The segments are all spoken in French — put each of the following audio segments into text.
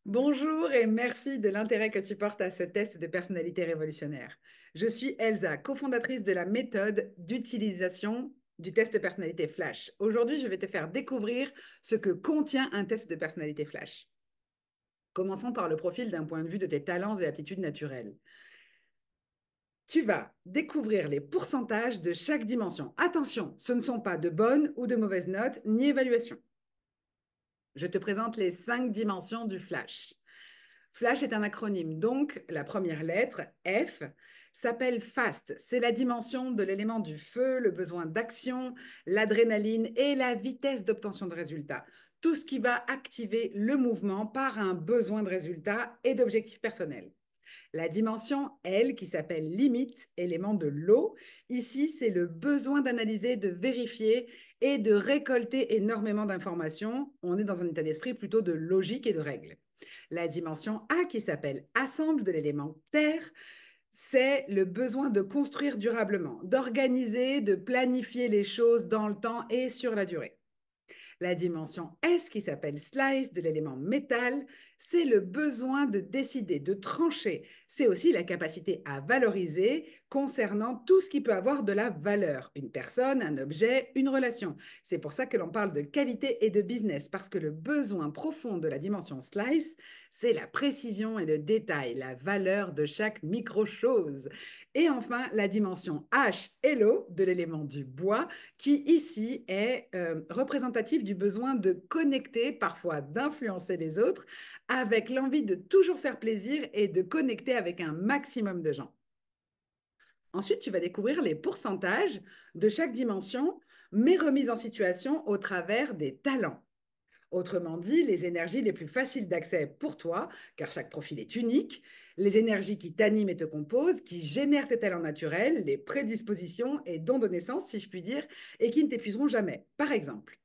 Bonjour et merci de l'intérêt que tu portes à ce test de personnalité révolutionnaire. Je suis Elsa, cofondatrice de la méthode d'utilisation du test de personnalité Flash. Aujourd'hui, je vais te faire découvrir ce que contient un test de personnalité Flash. Commençons par le profil d'un point de vue de tes talents et aptitudes naturelles. Tu vas découvrir les pourcentages de chaque dimension. Attention, ce ne sont pas de bonnes ou de mauvaises notes ni évaluations. Je te présente les 5 dimensions du Flash. Flash est un acronyme, donc la première lettre, F, s'appelle FAST. C'est la dimension de l'élément du feu, le besoin d'action, l'adrénaline et la vitesse d'obtention de résultats. Tout ce qui va activer le mouvement par un besoin de résultat et d'objectifs personnels. La dimension L, qui s'appelle limite, élément de l'eau, ici, c'est le besoin d'analyser, de vérifier et de récolter énormément d'informations. On est dans un état d'esprit plutôt de logique et de règles. La dimension A, qui s'appelle assemble de l'élément terre, c'est le besoin de construire durablement, d'organiser, de planifier les choses dans le temps et sur la durée. La dimension S, qui s'appelle slice de l'élément métal, c'est le besoin de décider, de trancher. C'est aussi la capacité à valoriser concernant tout ce qui peut avoir de la valeur. Une personne, un objet, une relation. C'est pour ça que l'on parle de qualité et de business, parce que le besoin profond de la dimension slice, c'est la précision et le détail, la valeur de chaque micro-chose. Et enfin, la dimension H, hello, de l'élément du bois, qui ici est représentatif du besoin de connecter, parfois d'influencer les autres, avec l'envie de toujours faire plaisir et de connecter avec un maximum de gens. Ensuite, tu vas découvrir les pourcentages de chaque dimension, mais remises en situation au travers des talents. Autrement dit, les énergies les plus faciles d'accès pour toi, car chaque profil est unique, les énergies qui t'animent et te composent, qui génèrent tes talents naturels, les prédispositions et dons de naissance, si je puis dire, et qui ne t'épuiseront jamais. Par exemple,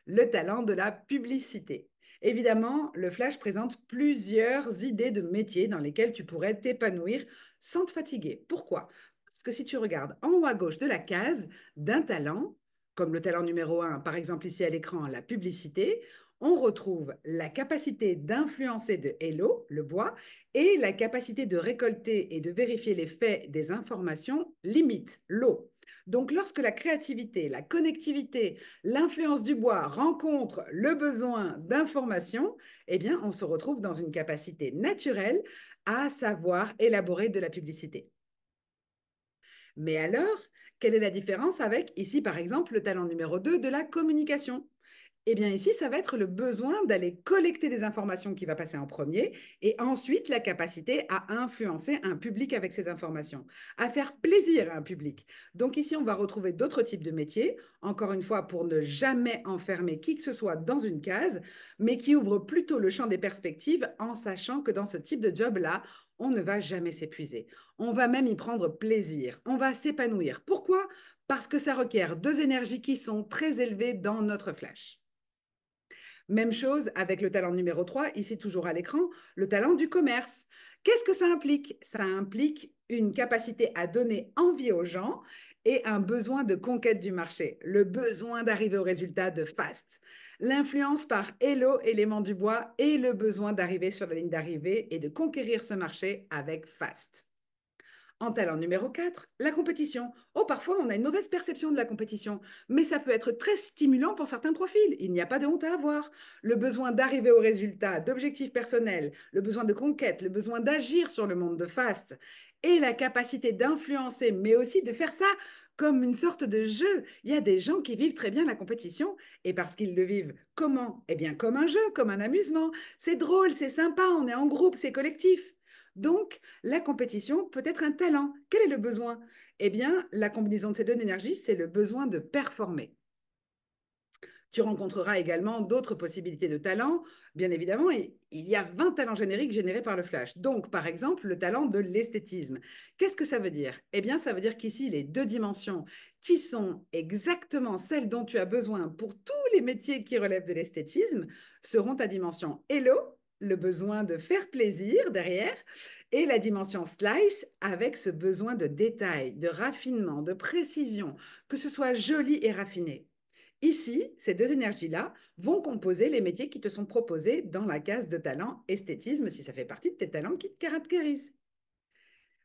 le talent de la publicité. Évidemment, le Flash présente plusieurs idées de métiers dans lesquels tu pourrais t'épanouir sans te fatiguer. Pourquoi? Parce que si tu regardes en haut à gauche de la case d'un talent, comme le talent numéro un, par exemple ici à l'écran, la publicité, on retrouve la capacité d'influencer de Hello, le bois, et la capacité de récolter et de vérifier les faits des informations, limite, l'eau. Donc, lorsque la créativité, la connectivité, l'influence du bois rencontre le besoin d'information, eh bien, on se retrouve dans une capacité naturelle à savoir élaborer de la publicité. Mais alors, quelle est la différence avec, ici par exemple, le talent numéro 2 de la communication? Eh bien ici, ça va être le besoin d'aller collecter des informations qui va passer en premier et ensuite la capacité à influencer un public avec ces informations, à faire plaisir à un public. Donc ici, on va retrouver d'autres types de métiers, encore une fois, pour ne jamais enfermer qui que ce soit dans une case, mais qui ouvrent plutôt le champ des perspectives en sachant que dans ce type de job-là, on ne va jamais s'épuiser. On va même y prendre plaisir. On va s'épanouir. Pourquoi? Parce que ça requiert deux énergies qui sont très élevées dans notre flash. Même chose avec le talent numéro 3, ici toujours à l'écran, le talent du commerce. Qu'est-ce que ça implique? Ça implique une capacité à donner envie aux gens et un besoin de conquête du marché, le besoin d'arriver au résultat de fast. L'influence par Hello, élément du bois, et le besoin d'arriver sur la ligne d'arrivée et de conquérir ce marché avec fast. En talent numéro 4, la compétition. Oh, parfois, on a une mauvaise perception de la compétition, mais ça peut être très stimulant pour certains profils. Il n'y a pas de honte à avoir. Le besoin d'arriver au résultat, d'objectifs personnels, le besoin de conquête, le besoin d'agir sur le monde de fast et la capacité d'influencer, mais aussi de faire ça comme une sorte de jeu. Il y a des gens qui vivent très bien la compétition et parce qu'ils le vivent comment? Eh bien, comme un jeu, comme un amusement. C'est drôle, c'est sympa, on est en groupe, c'est collectif. Donc, la compétition peut être un talent. Quel est le besoin? Eh bien, la combinaison de ces deux énergies, c'est le besoin de performer. Tu rencontreras également d'autres possibilités de talents. Bien évidemment, il y a 20 talents génériques générés par le flash. Donc, par exemple, le talent de l'esthétisme. Qu'est-ce que ça veut dire? Eh bien, ça veut dire qu'ici, les deux dimensions qui sont exactement celles dont tu as besoin pour tous les métiers qui relèvent de l'esthétisme seront ta dimension hello, le besoin de faire plaisir derrière, et la dimension slice avec ce besoin de détail, de raffinement, de précision, que ce soit joli et raffiné. Ici, ces deux énergies-là vont composer les métiers qui te sont proposés dans la case de talent esthétisme, si ça fait partie de tes talents qui te caractérisent.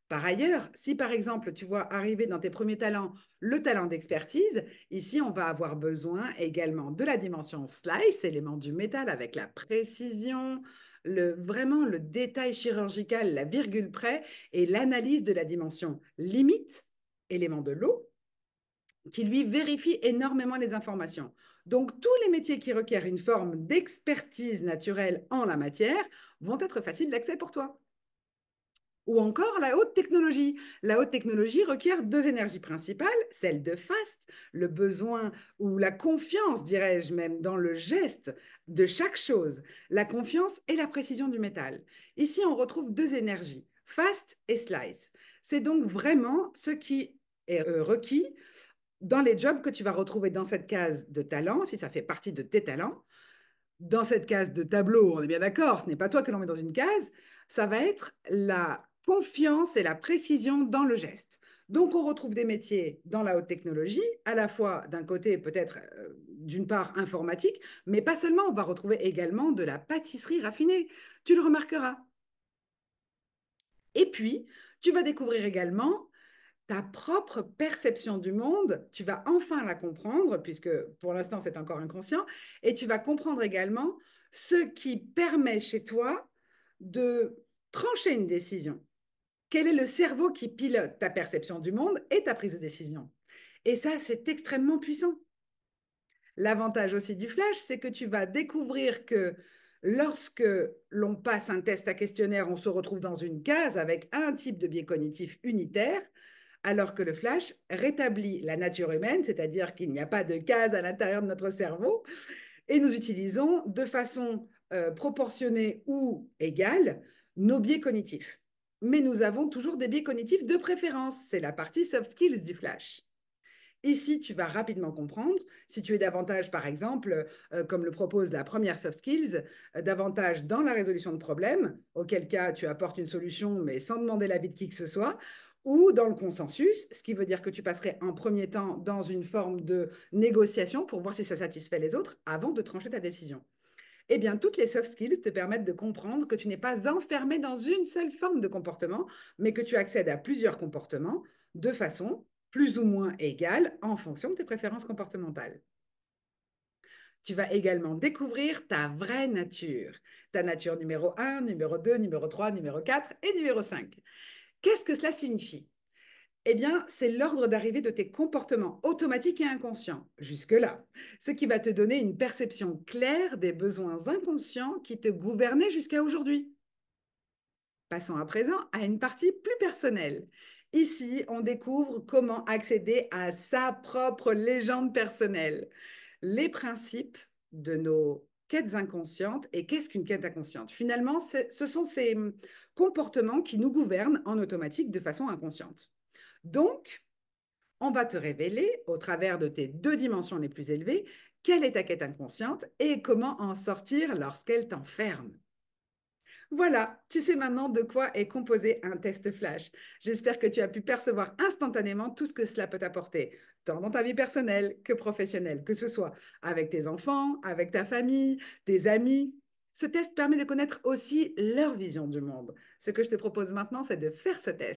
Par ailleurs, si par exemple tu vois arriver dans tes premiers talents le talent d'expertise, ici on va avoir besoin également de la dimension slice, élément du métal avec la précision, vraiment le détail chirurgical, la virgule près, et l'analyse de la dimension limite, élément de l'eau, qui lui vérifie énormément les informations. Donc tous les métiers qui requièrent une forme d'expertise naturelle en la matière vont être faciles d'accès pour toi. Ou encore la haute technologie. La haute technologie requiert deux énergies principales, celle de FAST, le besoin ou la confiance, dirais-je même, dans le geste de chaque chose, la confiance et la précision du métal. Ici, on retrouve deux énergies, FAST et SLICE. C'est donc vraiment ce qui est requis dans les jobs que tu vas retrouver dans cette case de talent, si ça fait partie de tes talents. Dans cette case de tableau, on est bien d'accord, ce n'est pas toi que l'on met dans une case, ça va être la confiance et la précision dans le geste. Donc, on retrouve des métiers dans la haute technologie, à la fois d'un côté peut-être d'une part informatique, mais pas seulement, on va retrouver également de la pâtisserie raffinée. Tu le remarqueras. Et puis, tu vas découvrir également ta propre perception du monde, tu vas enfin la comprendre, puisque pour l'instant c'est encore inconscient, et tu vas comprendre également ce qui permet chez toi de trancher une décision. Quel est le cerveau qui pilote ta perception du monde et ta prise de décision? Et ça, c'est extrêmement puissant. L'avantage aussi du flash, c'est que tu vas découvrir que lorsque l'on passe un test à questionnaire, on se retrouve dans une case avec un type de biais cognitif unitaire, alors que le flash rétablit la nature humaine, c'est-à-dire qu'il n'y a pas de case à l'intérieur de notre cerveau, et nous utilisons de façon proportionnée ou égale nos biais cognitifs. Mais nous avons toujours des biais cognitifs de préférence, c'est la partie soft skills du flash. Ici, tu vas rapidement comprendre, si tu es davantage, par exemple, comme le propose la première soft skills, davantage dans la résolution de problèmes, auquel cas tu apportes une solution, mais sans demander l'avis de qui que ce soit, ou dans le consensus, ce qui veut dire que tu passerais en premier temps dans une forme de négociation pour voir si ça satisfait les autres avant de trancher ta décision. Eh bien, toutes les soft skills te permettent de comprendre que tu n'es pas enfermé dans une seule forme de comportement, mais que tu accèdes à plusieurs comportements de façon plus ou moins égale en fonction de tes préférences comportementales. Tu vas également découvrir ta vraie nature, ta nature numéro 1, numéro 2, numéro 3, numéro 4 et numéro 5. Qu'est-ce que cela signifie? Eh bien, c'est l'ordre d'arrivée de tes comportements automatiques et inconscients, jusque-là, ce qui va te donner une perception claire des besoins inconscients qui te gouvernaient jusqu'à aujourd'hui. Passons à présent à une partie plus personnelle. Ici, on découvre comment accéder à sa propre légende personnelle, les principes de nos quêtes inconscientes et qu'est-ce qu'une quête inconsciente. Finalement, ce sont ces comportements qui nous gouvernent en automatique de façon inconsciente. Donc, on va te révéler, au travers de tes deux dimensions les plus élevées, quelle est ta quête inconsciente et comment en sortir lorsqu'elle t'enferme. Voilà, tu sais maintenant de quoi est composé un test flash. J'espère que tu as pu percevoir instantanément tout ce que cela peut t'apporter, tant dans ta vie personnelle que professionnelle, que ce soit avec tes enfants, avec ta famille, tes amis. Ce test permet de connaître aussi leur vision du monde. Ce que je te propose maintenant, c'est de faire ce test.